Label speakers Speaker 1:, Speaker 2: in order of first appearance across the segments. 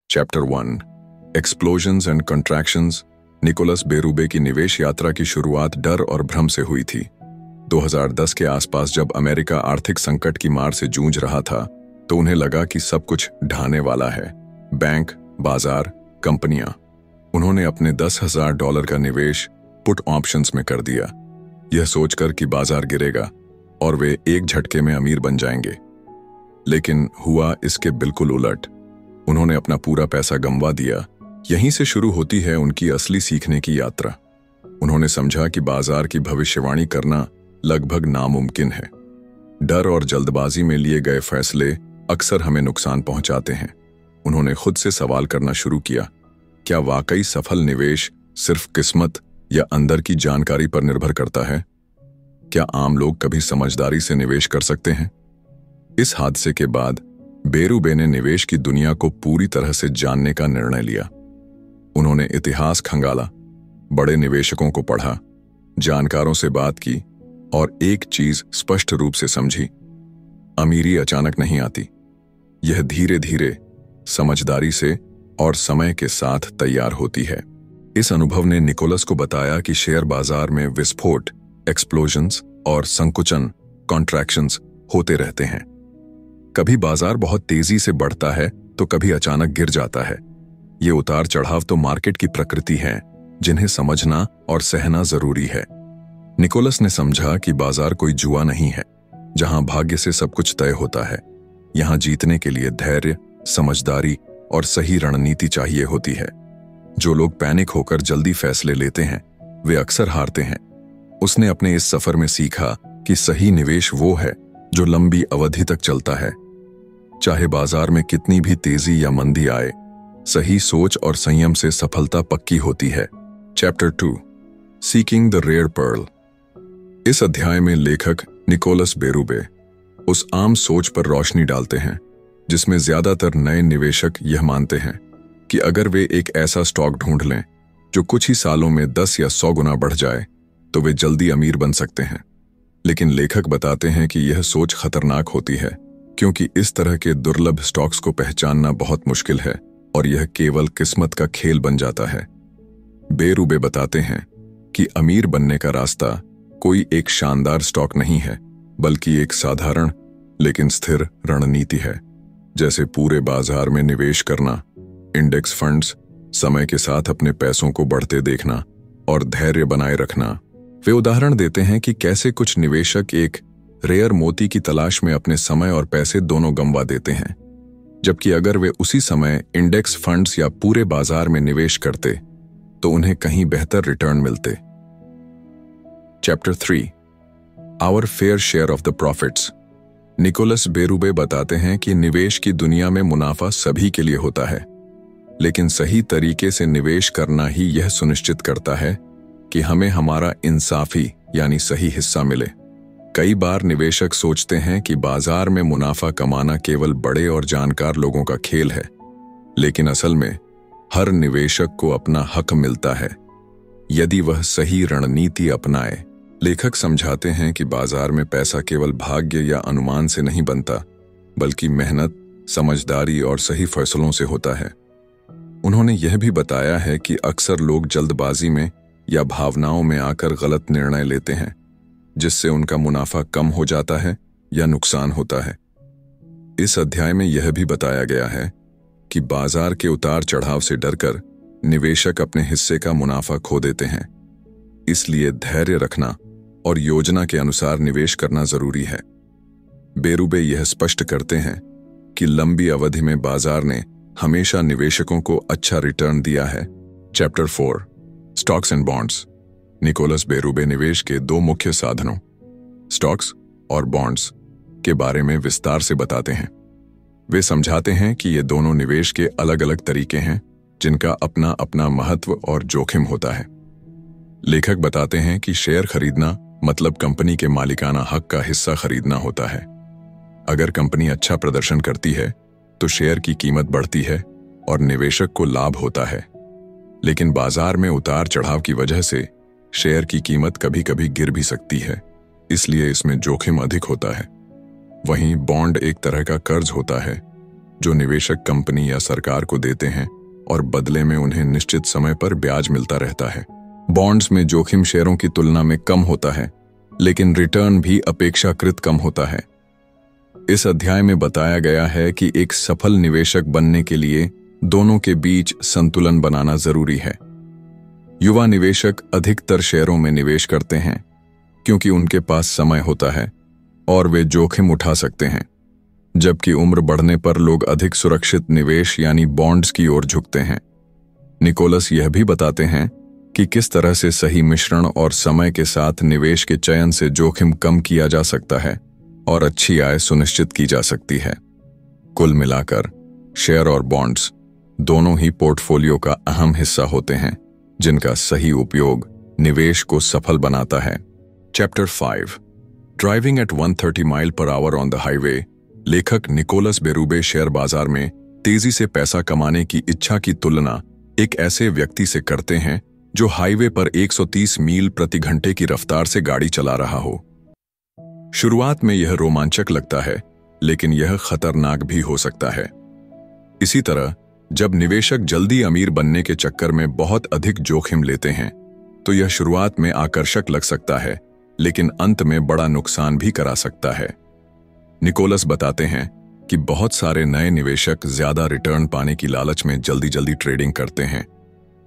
Speaker 1: Chapter 1 explosions and contractions. Nicholas Berube की निवेश यात्रा की शुरुआत डर और भ्रम से हुई थी। 2010 के आसपास जब अमेरिका आर्थिक संकट की मार से जूझ रहा था तो उन्हें लगा कि सब कुछ ढहने वाला है। बैंक, बाजार, कंपनियां। उन्होंने अपने $10,000 का निवेश पुट ऑप्शंस में कर दिया, यह सोचकर कि बाजार गिरेगा और वे एक झटके में अमीर बन जाएंगे। लेकिन हुआ इसके बिल्कुल उलट। उन्होंने अपना पूरा पैसा गंवा दिया। यहीं से शुरू होती है उनकी असली सीखने की यात्रा। उन्होंने समझा कि बाजार की भविष्यवाणी करना लगभग नामुमकिन है। डर और जल्दबाजी में लिए गए फैसले अक्सर हमें नुकसान पहुंचाते हैं। उन्होंने खुद से सवाल करना शुरू किया, क्या वाकई सफल निवेश सिर्फ किस्मत या अंदर की जानकारी पर निर्भर करता है? क्या आम लोग कभी समझदारी से निवेश कर सकते हैं? इस हादसे के बाद बेरूबे ने निवेश की दुनिया को पूरी तरह से जानने का निर्णय लिया। उन्होंने इतिहास खंगाला, बड़े निवेशकों को पढ़ा, जानकारों से बात की और एक चीज स्पष्ट रूप से समझी, अमीरी अचानक नहीं आती। यह धीरे धीरे, समझदारी से और समय के साथ तैयार होती है। इस अनुभव ने निकोलस को बताया कि शेयर बाजार में विस्फोट, एक्सप्लोजन्स और संकुचन, कॉन्ट्रैक्शंस होते रहते हैं। कभी बाजार बहुत तेजी से बढ़ता है तो कभी अचानक गिर जाता है। ये उतार चढ़ाव तो मार्केट की प्रकृति है, जिन्हें समझना और सहना जरूरी है। निकोलस ने समझा कि बाजार कोई जुआ नहीं है जहां भाग्य से सब कुछ तय होता है। यहां जीतने के लिए धैर्य, समझदारी और सही रणनीति चाहिए होती है। जो लोग पैनिक होकर जल्दी फैसले लेते हैं वे अक्सर हारते हैं। उसने अपने इस सफर में सीखा कि सही निवेश वो है जो लंबी अवधि तक चलता है। चाहे बाजार में कितनी भी तेजी या मंदी आए, सही सोच और संयम से सफलता पक्की होती है। Chapter 2 seeking the rare pearl. इस अध्याय में लेखक निकोलस बेरूबे उस आम सोच पर रोशनी डालते हैं जिसमें ज्यादातर नए निवेशक यह मानते हैं कि अगर वे एक ऐसा स्टॉक ढूंढ लें जो कुछ ही सालों में 10 या 100 गुना बढ़ जाए तो वे जल्दी अमीर बन सकते हैं। लेकिन लेखक बताते हैं कि यह सोच खतरनाक होती है, क्योंकि इस तरह के दुर्लभ स्टॉक्स को पहचानना बहुत मुश्किल है और यह केवल किस्मत का खेल बन जाता है। बेरूबे बताते हैं कि अमीर बनने का रास्ता कोई एक शानदार स्टॉक नहीं है, बल्कि एक साधारण लेकिन स्थिर रणनीति है, जैसे पूरे बाजार में निवेश करना, इंडेक्स फंड्स, समय के साथ अपने पैसों को बढ़ते देखना और धैर्य बनाए रखना। वे उदाहरण देते हैं कि कैसे कुछ निवेशक एक रेयर मोती की तलाश में अपने समय और पैसे दोनों गंवा देते हैं, जबकि अगर वे उसी समय इंडेक्स फंड्स या पूरे बाजार में निवेश करते तो उन्हें कहीं बेहतर रिटर्न मिलते। Chapter 3 our fair share of the profits. Nicholas Berube बताते हैं कि निवेश की दुनिया में मुनाफा सभी के लिए होता है, लेकिन सही तरीके से निवेश करना ही यह सुनिश्चित करता है कि हमें हमारा इंसाफी यानी सही हिस्सा मिले। कई बार निवेशक सोचते हैं कि बाजार में मुनाफा कमाना केवल बड़े और जानकार लोगों का खेल है, लेकिन असल में हर निवेशक को अपना हक मिलता है यदि वह सही रणनीति अपनाए। लेखक समझाते हैं कि बाजार में पैसा केवल भाग्य या अनुमान से नहीं बनता, बल्कि मेहनत, समझदारी और सही फैसलों से होता है। उन्होंने यह भी बताया है कि अक्सर लोग जल्दबाजी में या भावनाओं में आकर गलत निर्णय लेते हैं, जिससे उनका मुनाफा कम हो जाता है या नुकसान होता है। इस अध्याय में यह भी बताया गया है कि बाजार के उतार चढ़ाव से डरकर निवेशक अपने हिस्से का मुनाफा खो देते हैं। इसलिए धैर्य रखना और योजना के अनुसार निवेश करना जरूरी है। बेरूबे यह स्पष्ट करते हैं कि लंबी अवधि में बाजार ने हमेशा निवेशकों को अच्छा रिटर्न दिया है। Chapter 4 stocks and bonds. Nicholas Berube निवेश के दो मुख्य साधनों, स्टॉक्स और बॉन्ड्स, के बारे में विस्तार से बताते हैं। वे समझाते हैं कि ये दोनों निवेश के अलग अलग तरीके हैं जिनका अपना अपना महत्व और जोखिम होता है। लेखक बताते हैं कि शेयर खरीदना मतलब कंपनी के मालिकाना हक का हिस्सा खरीदना होता है। अगर कंपनी अच्छा प्रदर्शन करती है तो शेयर की कीमत बढ़ती है और निवेशक को लाभ होता है। लेकिन बाजार में उतार चढ़ाव की वजह से शेयर की कीमत कभी कभी गिर भी सकती है, इसलिए इसमें जोखिम अधिक होता है। वहीं बॉन्ड एक तरह का कर्ज होता है जो निवेशक कंपनी या सरकार को देते हैं और बदले में उन्हें निश्चित समय पर ब्याज मिलता रहता है। बॉन्ड्स में जोखिम शेयरों की तुलना में कम होता है, लेकिन रिटर्न भी अपेक्षाकृत कम होता है। इस अध्याय में बताया गया है कि एक सफल निवेशक बनने के लिए दोनों के बीच संतुलन बनाना जरूरी है। युवा निवेशक अधिकतर शेयरों में निवेश करते हैं क्योंकि उनके पास समय होता है और वे जोखिम उठा सकते हैं, जबकि उम्र बढ़ने पर लोग अधिक सुरक्षित निवेश यानी बॉन्ड्स की ओर झुकते हैं। निकोलस यह भी बताते हैं कि किस तरह से सही मिश्रण और समय के साथ निवेश के चयन से जोखिम कम किया जा सकता है और अच्छी आय सुनिश्चित की जा सकती है। कुल मिलाकर शेयर और बॉन्ड्स दोनों ही पोर्टफोलियो का अहम हिस्सा होते हैं, जिनका सही उपयोग निवेश को सफल बनाता है। Chapter 5 driving eight 130 mile per hour on the highway. लेखक निकोलस बेरूबे शेयर बाजार में तेजी से पैसा कमाने की इच्छा की तुलना एक ऐसे व्यक्ति से करते हैं जो हाईवे पर 130 मील प्रति घंटे की रफ्तार से गाड़ी चला रहा हो। शुरुआत में यह रोमांचक लगता है, लेकिन यह खतरनाक भी हो सकता है। इसी तरह जब निवेशक जल्दी अमीर बनने के चक्कर में बहुत अधिक जोखिम लेते हैं तो यह शुरुआत में आकर्षक लग सकता है, लेकिन अंत में बड़ा नुकसान भी करा सकता है। निकोलस बताते हैं कि बहुत सारे नए निवेशक ज्यादा रिटर्न पाने की लालच में जल्दी जल्दी ट्रेडिंग करते हैं,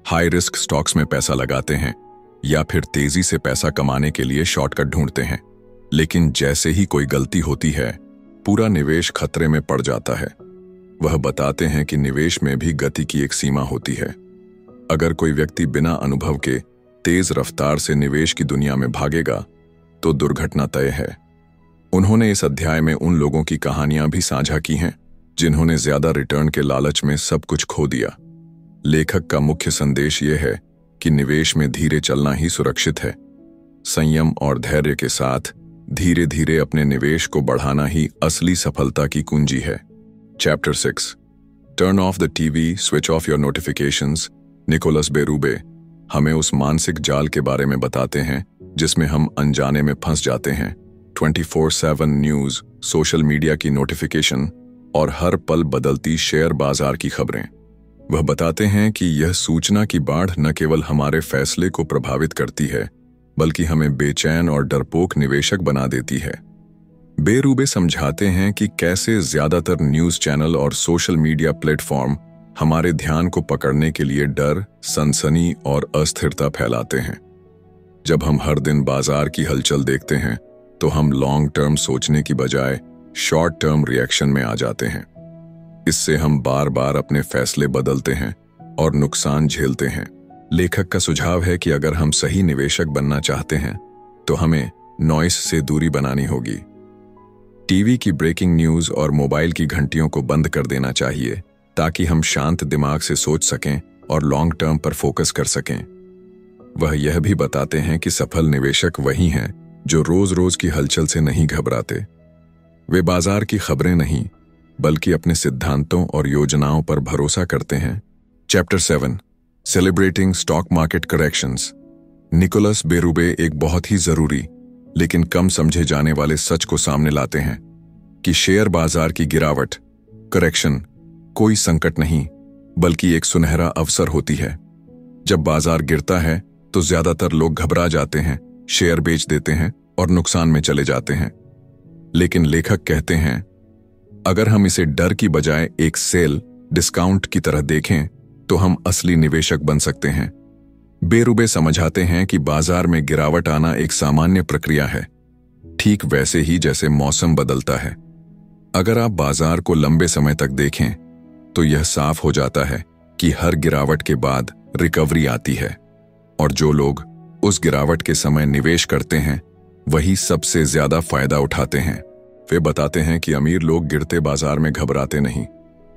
Speaker 1: हाई रिस्क स्टॉक्स में पैसा लगाते हैं या फिर तेजी से पैसा कमाने के लिए शॉर्टकट ढूंढते हैं। लेकिन जैसे ही कोई गलती होती है, पूरा निवेश खतरे में पड़ जाता है। वह बताते हैं कि निवेश में भी गति की एक सीमा होती है। अगर कोई व्यक्ति बिना अनुभव के तेज रफ्तार से निवेश की दुनिया में भागेगा तो दुर्घटना तय है। उन्होंने इस अध्याय में उन लोगों की कहानियां भी साझा की हैं जिन्होंने ज्यादा रिटर्न के लालच में सब कुछ खो दिया। लेखक का मुख्य संदेश यह है कि निवेश में धीरे चलना ही सुरक्षित है। संयम और धैर्य के साथ धीरे धीरे अपने निवेश को बढ़ाना ही असली सफलता की कुंजी है। Chapter 6 turn off the TV, switch off your notifications. Nicholas Berube हमें उस मानसिक जाल के बारे में बताते हैं जिसमें हम अनजाने में फंस जाते हैं। 24/7 न्यूज, सोशल मीडिया की नोटिफिकेशन और हर पल बदलती शेयर बाजार की खबरें। वह बताते हैं कि यह सूचना की बाढ़ न केवल हमारे फैसले को प्रभावित करती है, बल्कि हमें बेचैन और डरपोक निवेशक बना देती है। बेरूबे समझाते हैं कि कैसे ज्यादातर न्यूज चैनल और सोशल मीडिया प्लेटफॉर्म हमारे ध्यान को पकड़ने के लिए डर, सनसनी और अस्थिरता फैलाते हैं। जब हम हर दिन बाजार की हलचल देखते हैं तो हम लॉन्ग टर्म सोचने की बजाय शॉर्ट टर्म रिएक्शन में आ जाते हैं। इससे हम बार बार अपने फैसले बदलते हैं और नुकसान झेलते हैं। लेखक का सुझाव है कि अगर हम सही निवेशक बनना चाहते हैं तो हमें नॉइस से दूरी बनानी होगी। टीवी की ब्रेकिंग न्यूज और मोबाइल की घंटियों को बंद कर देना चाहिए ताकि हम शांत दिमाग से सोच सकें और लॉन्ग टर्म पर फोकस कर सकें। वह यह भी बताते हैं कि सफल निवेशक वही हैं जो रोज रोज की हलचल से नहीं घबराते। वे बाजार की खबरें नहीं, बल्कि अपने सिद्धांतों और योजनाओं पर भरोसा करते हैं। Chapter 7 celebrating stock market corrections. Nicholas Berube एक बहुत ही जरूरी लेकिन कम समझे जाने वाले सच को सामने लाते हैं कि शेयर बाजार की गिरावट, करेक्शन, कोई संकट नहीं बल्कि एक सुनहरा अवसर होती है। जब बाजार गिरता है तो ज्यादातर लोग घबरा जाते हैं, शेयर बेच देते हैं और नुकसान में चले जाते हैं। लेकिन लेखक कहते हैं अगर हम इसे डर की बजाय एक सेल, डिस्काउंट की तरह देखें तो हम असली निवेशक बन सकते हैं। बेरूबे समझाते हैं कि बाजार में गिरावट आना एक सामान्य प्रक्रिया है, ठीक वैसे ही जैसे मौसम बदलता है। अगर आप बाजार को लंबे समय तक देखें तो यह साफ हो जाता है कि हर गिरावट के बाद रिकवरी आती है, और जो लोग उस गिरावट के समय निवेश करते हैं वही सबसे ज्यादा फायदा उठाते हैं। वे बताते हैं कि अमीर लोग गिरते बाजार में घबराते नहीं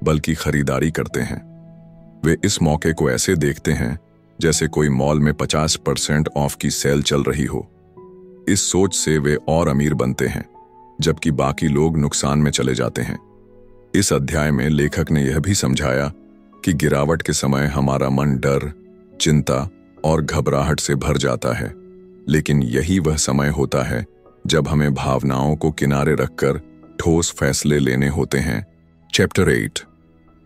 Speaker 1: बल्कि खरीदारी करते हैं। वे इस मौके को ऐसे देखते हैं जैसे कोई मॉल में 50% ऑफ की सेल चल रही हो। इस सोच से वे और अमीर बनते हैं जबकि बाकी लोग नुकसान में चले जाते हैं। इस अध्याय में लेखक ने यह भी समझाया कि गिरावट के समय हमारा मन डर, चिंता और घबराहट से भर जाता है, लेकिन यही वह समय होता है जब हमें भावनाओं को किनारे रखकर ठोस फैसले लेने होते हैं। Chapter 8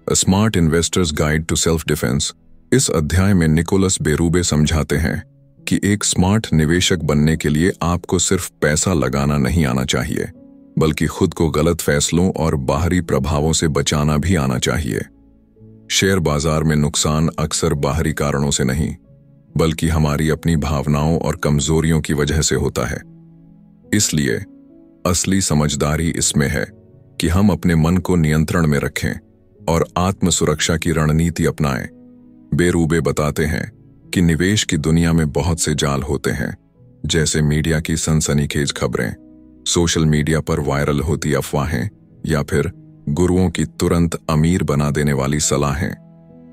Speaker 1: a smart investor's guide to self defence. इस अध्याय में निकोलस बेरूबे समझाते हैं कि एक स्मार्ट निवेशक बनने के लिए आपको सिर्फ पैसा लगाना नहीं आना चाहिए, बल्कि खुद को गलत फैसलों और बाहरी प्रभावों से बचाना भी आना चाहिए। शेयर बाजार में नुकसान अक्सर बाहरी कारणों से नहीं, बल्कि हमारी अपनी भावनाओं और कमजोरियों की वजह से होता है। इसलिए असली समझदारी इसमें है कि हम अपने मन को नियंत्रण में रखें और आत्म सुरक्षा की रणनीति अपनाएं। बेरूबे बताते हैं कि निवेश की दुनिया में बहुत से जाल होते हैं, जैसे मीडिया की सनसनीखेज खबरें, सोशल मीडिया पर वायरल होती अफवाहें या फिर गुरुओं की तुरंत अमीर बना देने वाली सलाहें।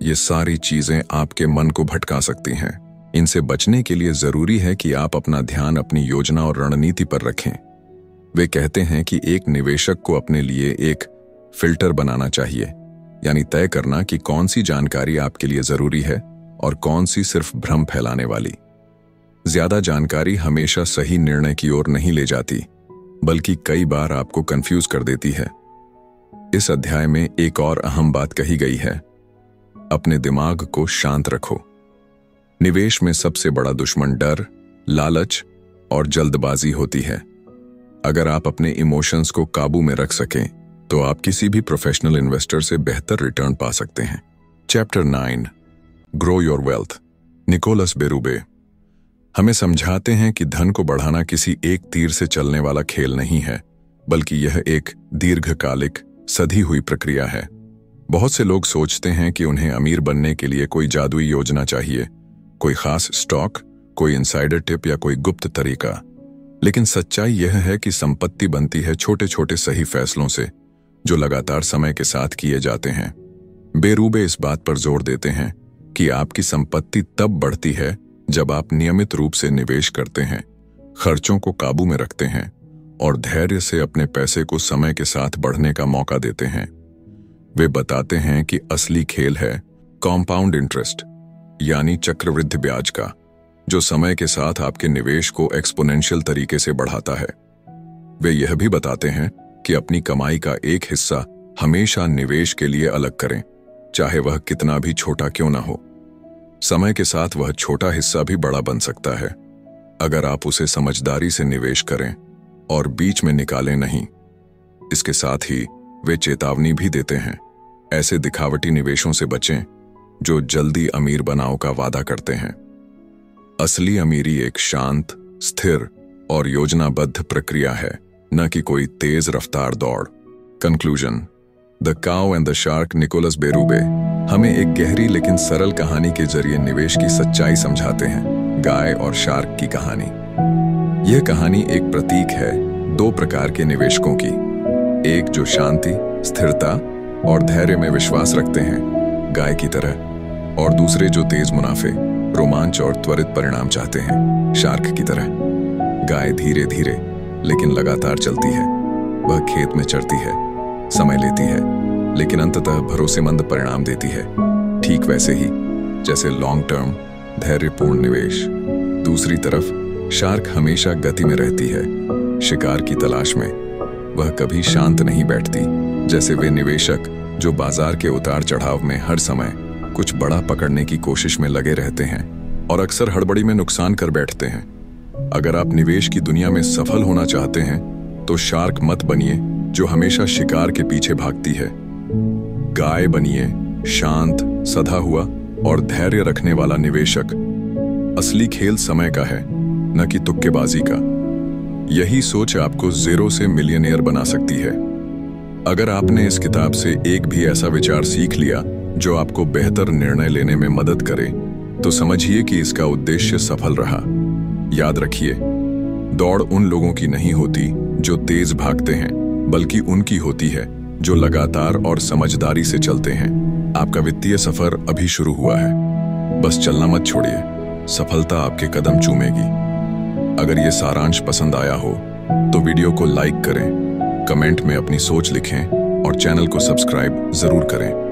Speaker 1: ये सारी चीजें आपके मन को भटका सकती हैं। इनसे बचने के लिए जरूरी है कि आप अपना ध्यान अपनी योजना और रणनीति पर रखें। वे कहते हैं कि एक निवेशक को अपने लिए एक फिल्टर बनाना चाहिए, यानी तय करना कि कौन सी जानकारी आपके लिए जरूरी है और कौन सी सिर्फ भ्रम फैलाने वाली। ज्यादा जानकारी हमेशा सही निर्णय की ओर नहीं ले जाती, बल्कि कई बार आपको कंफ्यूज कर देती है। इस अध्याय में एक और अहम बात कही गई है, अपने दिमाग को शांत रखो। निवेश में सबसे बड़ा दुश्मन डर, लालच और जल्दबाजी होती है। अगर आप अपने इमोशंस को काबू में रख सकें, तो आप किसी भी प्रोफेशनल इन्वेस्टर से बेहतर रिटर्न पा सकते हैं। Chapter 9 grow your wealth. Nicholas Berube हमें समझाते हैं कि धन को बढ़ाना किसी एक तीर से चलने वाला खेल नहीं है, बल्कि यह एक दीर्घकालिक सधी हुई प्रक्रिया है। बहुत से लोग सोचते हैं कि उन्हें अमीर बनने के लिए कोई जादुई योजना चाहिए, कोई खास स्टॉक, कोई इनसाइडर टिप या कोई गुप्त तरीका। लेकिन सच्चाई यह है कि संपत्ति बनती है छोटे छोटे सही फैसलों से, जो लगातार समय के साथ किए जाते हैं। बेरूबे इस बात पर जोर देते हैं कि आपकी संपत्ति तब बढ़ती है जब आप नियमित रूप से निवेश करते हैं, खर्चों को काबू में रखते हैं और धैर्य से अपने पैसे को समय के साथ बढ़ने का मौका देते हैं। वे बताते हैं कि असली खेल है कॉम्पाउंड इंटरेस्ट, यानी चक्रवृद्धि ब्याज का, जो समय के साथ आपके निवेश को एक्सपोनेंशियल तरीके से बढ़ाता है। वे यह भी बताते हैं कि अपनी कमाई का एक हिस्सा हमेशा निवेश के लिए अलग करें, चाहे वह कितना भी छोटा क्यों ना हो। समय के साथ वह छोटा हिस्सा भी बड़ा बन सकता है, अगर आप उसे समझदारी से निवेश करें और बीच में निकालें नहीं। इसके साथ ही वे चेतावनी भी देते हैं, ऐसे दिखावटी निवेशों से बचें जो जल्दी अमीर बनाओ का वादा करते हैं। असली अमीरी एक शांत, स्थिर और योजनाबद्ध प्रक्रिया है, न कि कोई तेज रफ्तार दौड़। Conclusion, the cow and the shark. Nicholas Berube हमें एक गहरी लेकिन सरल कहानी के जरिए निवेश की सच्चाई समझाते हैं। गाय और शार्क की कहानी। यह कहानी एक प्रतीक है दो प्रकार के निवेशकों की, एक जो शांति, स्थिरता और धैर्य में विश्वास रखते हैं, गाय की तरह, और दूसरे जो तेज मुनाफे, रोमांच और त्वरित परिणाम चाहते हैं, शार्क की तरह। गाय धीरे धीरे लेकिन लगातार चलती है। वह खेत में चरती है, समय लेती है, लेकिन अंततः भरोसेमंद परिणाम देती है। ठीक वैसे ही जैसे लॉन्ग टर्म धैर्यपूर्ण निवेश। दूसरी तरफ शार्क हमेशा गति में रहती है, शिकार की तलाश में। वह कभी शांत नहीं बैठती, जैसे वे निवेशक जो बाजार के उतार चढ़ाव में हर समय कुछ बड़ा पकड़ने की कोशिश में लगे रहते हैं और अक्सर हड़बड़ी में नुकसान कर बैठते हैं। अगर आप निवेश की दुनिया में सफल होना चाहते हैं, तो शार्क मत बनिए जो हमेशा शिकार के पीछे भागती है। गाय बनिए, शांत, सधा हुआ और धैर्य रखने वाला निवेशक। असली खेल समय का है, न कि तुक्केबाजी का। यही सोच आपको जीरो से मिलियनेयर बना सकती है। अगर आपने इस किताब से एक भी ऐसा विचार सीख लिया जो आपको बेहतर निर्णय लेने में मदद करे, तो समझिए कि इसका उद्देश्य सफल रहा। याद रखिए, दौड़ उन लोगों की नहीं होती जो तेज भागते हैं, बल्कि उनकी होती है जो लगातार और समझदारी से चलते हैं। आपका वित्तीय सफर अभी शुरू हुआ है, बस चलना मत छोड़िए, सफलता आपके कदम चूमेगी। अगर ये सारांश पसंद आया हो तो वीडियो को लाइक करें, कमेंट में अपनी सोच लिखें और चैनल को सब्सक्राइब जरूर करें।